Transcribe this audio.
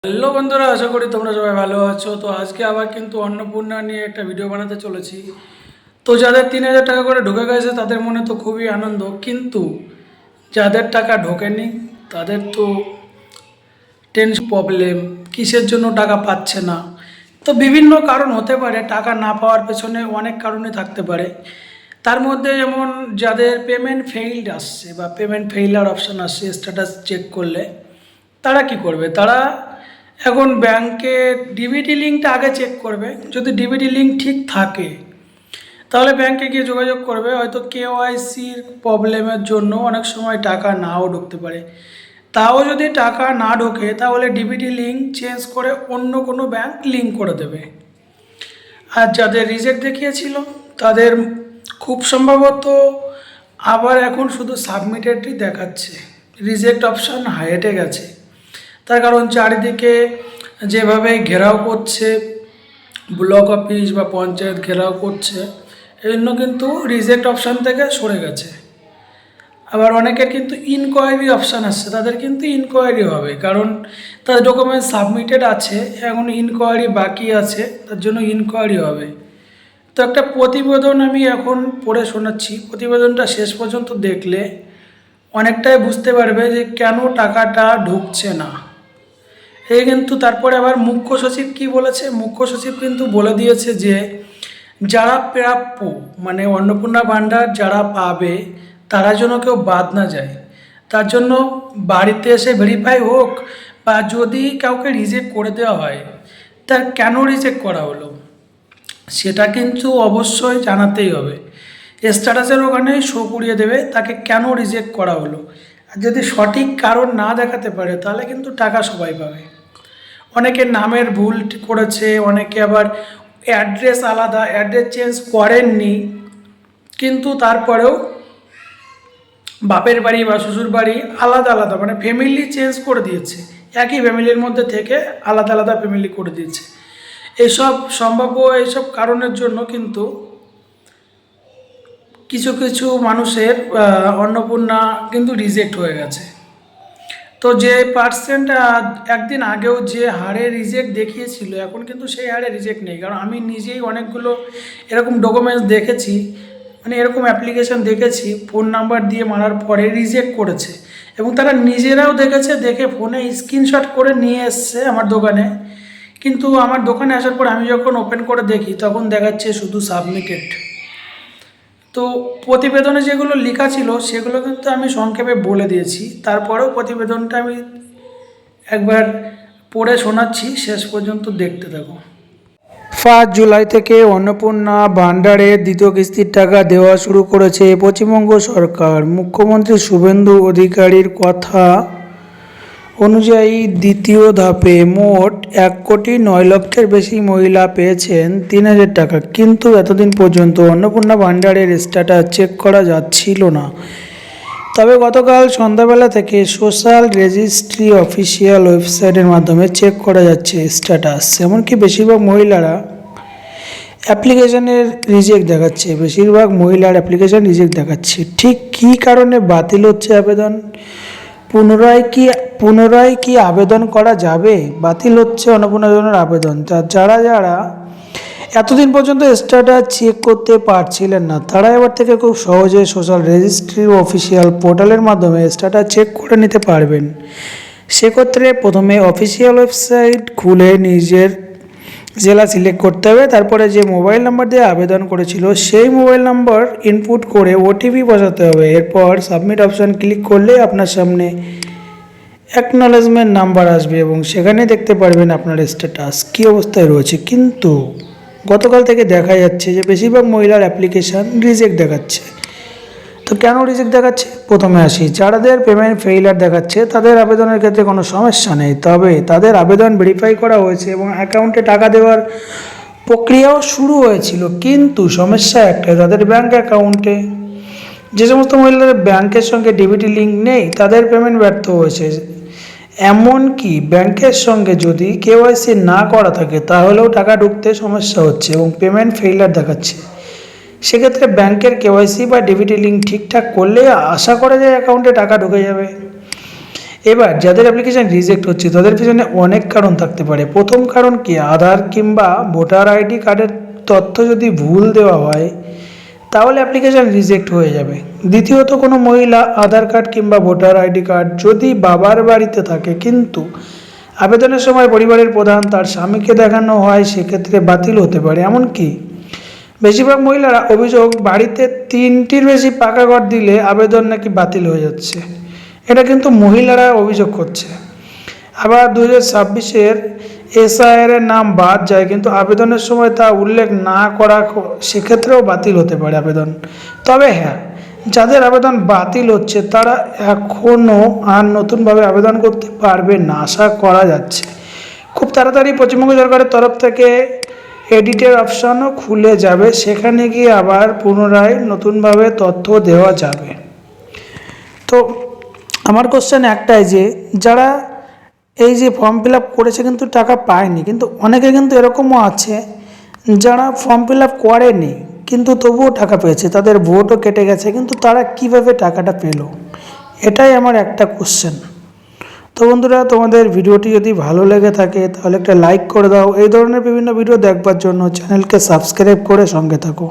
Hello বন্ধুরা, আশা করি তোমরা সবাই ভালো আছো। তো আজকে আবার কিন্তু অন্নপূর্ণা নিয়ে একটা ভিডিও বানাতে চলেছি। তো যাদের 3,000 টাকা করে ঢুকে গেছে তাদের মনে তো খুবই আনন্দ, কিন্তু যাদের টাকা ঢোকেনি তাদের তো টেনশন, প্রবলেম, কিসের জন্য টাকা পাচ্ছে না। তো বিভিন্ন কারণ হতে পারে, টাকা না পাওয়ার পেছনে অনেক কারণই থাকতে পারে। তার মধ্যে যেমন যাদের পেমেন্ট ফেইল্ড আসছে বা পেমেন্ট ফেইলার অপশান আসছে স্ট্যাটাস চেক করলে, তারা কি করবে? তারা এখন ব্যাংকের ডিবিটি লিঙ্কটা আগে চেক করবে। যদি ডিবিটি লিঙ্ক ঠিক থাকে তাহলে ব্যাংকে গিয়ে যোগাযোগ করবে। হয়তো কেওয়াইসির প্রবলেমের জন্য অনেক সময় টাকা নাও ঢুকতে পারে। তাও যদি টাকা না ঢোকে তাহলে ডিবিটি লিঙ্ক চেঞ্জ করে অন্য কোনো ব্যাংক লিঙ্ক করে দেবে। আর যাদের রিজেক্ট দেখিয়েছিল তাদের খুব সম্ভবত আবার এখন শুধু সাবমিটেডই দেখাচ্ছে, রিজেক্ট অপশান হেঁটে গেছে। তার কারণ চারিদিকে যেভাবে ঘেরাও করছে, ব্লক অফিস বা পঞ্চায়েত ঘেরাও করছে, এই জন্য কিন্তু রিজেক্ট অপশান থেকে সরে গেছে। আবার অনেকের কিন্তু ইনকোয়ারি অপশান আসছে, তাদের কিন্তু ইনকোয়ারি হবে, কারণ তাদের ডকুমেন্ট সাবমিটেড আছে, এখন ইনকোয়ারি বাকি আছে, তার জন্য ইনকোয়ারি হবে। তো একটা প্রতিবেদন আমি এখন পড়ে শোনাচ্ছি, প্রতিবেদনটা শেষ পর্যন্ত দেখলে অনেকটাই বুঝতে পারবে যে কেন টাকাটা ঢুকছে না। এই কিন্তু তারপরে আবার মুখ্য সচিব কি বলেছে, মুখ্য সচিব কিন্তু বলে দিয়েছে যে যারা প্রাপ্য, মানে অন্নপূর্ণা ভাণ্ডার যারা পাবে তারা যেন কেউ বাদ না যায়। তার জন্য বাড়িতে এসে ভেরিফাই হোক, বা যদি কাউকে রিজেক্ট করে দেওয়া হয় তার কেন রিজেক্ট করা হলো সেটা কিন্তু অবশ্যই জানাতেই হবে। স্ট্যাটাসের ওখানেই শো করিয়ে দেবে তাকে কেন রিজেক্ট করা হলো। আর যদি সঠিক কারণ না দেখাতে পারে তাহলে কিন্তু টাকা সবাই পাবে। অনেকে নামের ভুল করেছে, অনেকে আবার অ্যাড্রেস আলাদা, অ্যাড্রেস চেঞ্জ করেননি, কিন্তু তারপরেও বাপের বাড়ি বা শ্বশুর বাড়ি আলাদা আলাদা, মানে ফ্যামিলি চেঞ্জ করে দিয়েছে, একই ফ্যামিলির মধ্যে থেকে আলাদা আলাদা ফ্যামিলি করে দিয়েছে। এইসব সম্ভাব্য এইসব কারণের জন্য কিন্তু কিছু কিছু মানুষের অন্নপূর্ণা কিন্তু রিজেক্ট হয়ে গেছে। তো যে পার্সেন্ট একদিন আগেও যে হারে রিজেক্ট দেখিয়েছিল এখন কিন্তু সেই হারে রিজেক্ট নেই, কারণ আমি নিজেই অনেকগুলো এরকম ডকুমেন্টস দেখেছি, মানে এরকম অ্যাপ্লিকেশান দেখেছি ফোন নাম্বার দিয়ে মারার পরে রিজেক্ট করেছে, এবং তারা নিজেরাও দেখেছে, দেখে ফোনে স্ক্রিনশট করে নিয়ে এসছে আমার দোকানে। কিন্তু আমার দোকানে আসার পর আমি যখন ওপেন করে দেখি তখন দেখাচ্ছে শুধু সাবমিটেড। তো প্রতিবেদনে যেগুলো লেখা ছিল সেগুলো কিন্তু আমি সংক্ষেপে বলে দিয়েছি, তারপরেও প্রতিবেদনটা আমি একবার পড়ে শোনাচ্ছি, শেষ পর্যন্ত দেখতে থাকো। 5 জুলাই থেকে অন্নপূর্ণা ভাণ্ডারের দ্বিতীয় কিস্তির টাকা দেওয়া শুরু করেছে পশ্চিমবঙ্গ সরকার। মুখ্যমন্ত্রী শুভেন্দু অধিকারীর কথা অনুযায়ী দ্বিতীয় ধাপে মোট 1,09,00,000-এর বেশি মহিলা পেয়েছেন 3,000 টাকা, কিন্তু এতদিন পর্যন্ত অন্নপূর্ণা ভাণ্ডারের স্ট্যাটাস চেক করা যাচ্ছিল না। তবে গতকাল সন্ধ্যাবেলা থেকে সোশ্যাল রেজিস্ট্রি অফিসিয়াল ওয়েবসাইটের মাধ্যমে চেক করা যাচ্ছে স্ট্যাটাস। এমনকি বেশিরভাগ মহিলারা অ্যাপ্লিকেশানের রিজেক্ট দেখাচ্ছে, বেশিরভাগ মহিলার অ্যাপ্লিকেশান রিজেক্ট দেখাচ্ছে। ঠিক কী কারণে বাতিল হচ্ছে আবেদন? পুনরায় কি আবেদন করা যাবে? বাতিল হচ্ছে অন্নপূর্ণা যোজনার আবেদন। যারা যারা এতদিন পর্যন্ত স্ট্যাটাস চেক করতে পারছিলেন না তারা এবার থেকে খুব সহজে সোশ্যাল রেজিস্ট্রি অফিসিয়াল পোর্টালের মাধ্যমে স্ট্যাটাস চেক করে নিতে পারবেন। সেক্ষেত্রে প্রথমে অফিসিয়াল ওয়েবসাইট খুলে নিজের জেলা সিলেক্ট করতে হবে, তারপরে যে মোবাইল নাম্বার দিয়ে আবেদন করেছিল সেই মোবাইল নাম্বার ইনপুট করে ওটিপি বসাতে হবে। এরপর সাবমিট অপশান ক্লিক করলে আপনার সামনে অ্যাকনলেজমেন্ট নাম্বার আসবে এবং সেখানে দেখতে পারবেন আপনার স্ট্যাটাস কী অবস্থায় রয়েছে। কিন্তু গতকাল থেকে দেখা যাচ্ছে যে বেশিরভাগ মহিলার অ্যাপ্লিকেশান রিজেক্ট দেখাচ্ছে। তো কেন রিজেক্ট দেখাচ্ছে? প্রথমে আসি, যাদের পেমেন্ট ফেইলার দেখাচ্ছে তাদের আবেদনের ক্ষেত্রে কোনো সমস্যা নেই, তবে তাদের আবেদন ভেরিফাই করা হয়েছে এবং অ্যাকাউন্টে টাকা দেওয়ার প্রক্রিয়াও শুরু হয়েছিল। কিন্তু সমস্যা একটাই, তাদের ব্যাঙ্ক অ্যাকাউন্টে যে সমস্ত মহিলাদের ব্যাংকের সঙ্গে ডিবিটি লিঙ্ক নেই তাদের পেমেন্ট ব্যর্থ হয়েছে। এমনকি ব্যাংকের সঙ্গে যদি কেওয়াইসি না করা থাকে তাহলেও টাকা ঢুকতে সমস্যা হচ্ছে এবং পেমেন্ট ফেইলার দেখাচ্ছে। সেক্ষেত্রে ব্যাংকের কেওয়াইসি বা ডিবিটি লিঙ্ক ঠিকঠাক করলে আশা করা যায় অ্যাকাউন্টে টাকা ঢুকে যাবে। এবার যাদের অ্যাপ্লিকেশান রিজেক্ট হচ্ছে তাদের পিছনে অনেক কারণ থাকতে পারে। প্রথম কারণ কি, আধার কিংবা ভোটার আইডি কার্ডের তথ্য যদি ভুল দেওয়া হয় তাহলে অ্যাপ্লিকেশান রিজেক্ট হয়ে যাবে। দ্বিতীয়ত, কোনো মহিলা আধার কার্ড কিংবা ভোটার আইডি কার্ড যদি বাবার বাড়িতে থাকে কিন্তু আবেদনের সময় পরিবারের প্রধান তার স্বামীকে দেখানো হয়, সেক্ষেত্রে বাতিল হতে পারে। এমনকি বেশিরভাগ মহিলারা অভিযোগ, বাড়িতে 3টির বেশি পাকা ঘর দিলে আবেদন নাকি বাতিল হয়ে যাচ্ছে। এটা কিন্তু মহিলারা অভিযোগ করছে। আবার 2026-এর এসআইআর এর নাম বাদ যায় কিন্তু আবেদনের সময় তা উল্লেখ না করা, সেক্ষেত্রেও বাতিল হতে পারে আবেদন। তবে হ্যাঁ, যাদের আবেদন বাতিল হচ্ছে তারা এখনও আর নতুনভাবে আবেদন করতে পারবে না, আশা করা যাচ্ছে। খুব তাড়াতাড়ি পশ্চিমবঙ্গ সরকারের তরফ থেকে এডিটের অপশানও খুলে যাবে, সেখানে গিয়ে আবার পুনরায় নতুনভাবে তথ্য দেওয়া যাবে। তো আমার কোশ্চেন একটাই, যে যারা এই যে ফর্ম ফিল আপ করেছে কিন্তু টাকা পায়নি, কিন্তু অনেকে কিন্তু এরকমও আছে যারা ফর্ম ফিল আপ করেনি কিন্তু তবুও টাকা পেয়েছে, তাদের ভোটও কেটে গেছে, কিন্তু তারা কিভাবে টাকাটা পেল, এটাই আমার একটা কোশ্চেন। তো বন্ধুরা, তোমাদের ভিডিওটি যদি ভালো লেগে থাকে তাহলে একটা লাইক করে দাও। এই ধরনের বিভিন্ন ভিডিও দেখবার জন্য চ্যানেলকে সাবস্ক্রাইব করে সঙ্গে থাকো।